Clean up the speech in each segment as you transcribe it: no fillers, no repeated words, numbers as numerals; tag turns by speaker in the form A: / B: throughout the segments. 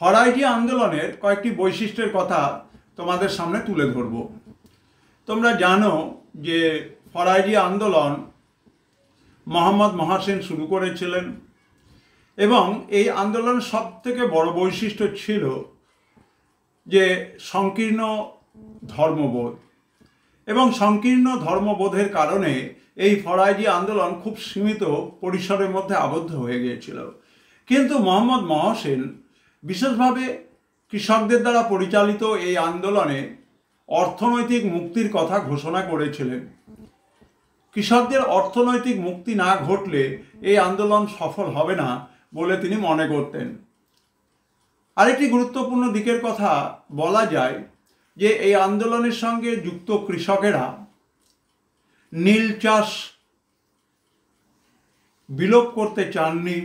A: ফরাইজি আন্দোলনের কয়েকটি বৈশিষ্ট্যের কথা তোমাদের সামনে তুলে ধরব। তোমরা জানো যে ফরাইজি আন্দোলন মোহাম্মদ মহাসিন শুরু করেছিলেন এবং এই আন্দোলনের সবথেকে বড় বৈশিষ্ট্য ছিল যে সংকীর্ণ ধর্মবোধ, এবং সংকীর্ণ ধর্মবোধের কারণে এই ফরাইজি আন্দোলন খুব সীমিত পরিসরের মধ্যে আবদ্ধ হয়ে গিয়েছিল। কিন্তু মোহাম্মদ মহসিন বিশেষভাবে কৃষকদের দ্বারা পরিচালিত এই আন্দোলনে অর্থনৈতিক মুক্তির কথা ঘোষণা করেছিলেন। কৃষকদের অর্থনৈতিক মুক্তি না ঘটলে এই আন্দোলন সফল হবে না বলে তিনি মনে করতেন। আরেকটি গুরুত্বপূর্ণ দিকের কথা বলা যায় যে এই আন্দোলনের সঙ্গে যুক্ত কৃষকেরা নীল চাষ বিলোপ করতে চাননি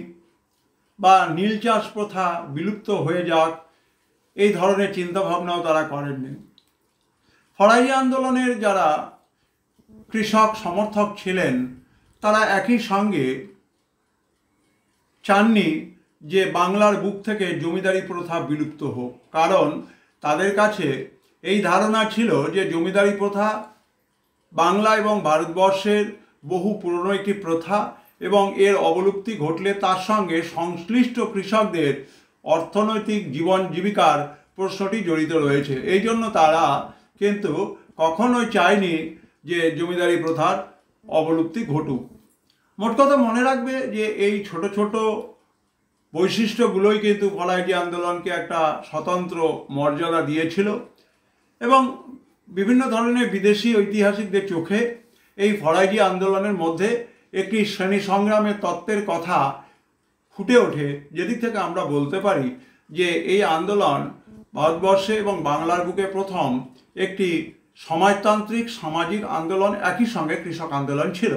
A: বা নীল চাষ প্রথা বিলুপ্ত হয়ে যাক এই ধরনের চিন্তাভাবনাও তারা করেননি। ফরাইজি আন্দোলনের যারা কৃষক সমর্থক ছিলেন তারা একই সঙ্গে চাননি যে বাংলার বুক থেকে জমিদারি প্রথা বিলুপ্ত হোক, কারণ তাদের কাছে এই ধারণা ছিল যে জমিদারি প্রথা বাংলা এবং ভারতবর্ষের বহু পুরনো একটি প্রথা এবং এর অবলুপ্তি ঘটলে তার সঙ্গে সংশ্লিষ্ট কৃষকদের অর্থনৈতিক জীবন জীবিকার প্রশ্নটি জড়িত রয়েছে। এই জন্য তারা কিন্তু কখনোই চায়নি যে জমিদারি প্রথার অবলুপ্তি ঘটুক। মোট কথা মনে রাখবে যে এই ছোট ছোট বৈশিষ্ট্যগুলোই কিন্তু ফরাইজি আন্দোলনকে একটা স্বতন্ত্র মর্যাদা দিয়েছিল এবং বিভিন্ন ধরনের বিদেশি ঐতিহাসিকদের চোখে এই ফরাইজি আন্দোলনের মধ্যে একটি শ্রেণী সংগ্রামের তত্ত্বের কথা ফুটে ওঠে, যেদিক থেকে আমরা বলতে পারি যে এই আন্দোলন ভারতবর্ষে এবং বাংলার বুকে প্রথম একটি সমাজতান্ত্রিক সামাজিক আন্দোলন, একই সঙ্গে কৃষক আন্দোলন ছিল।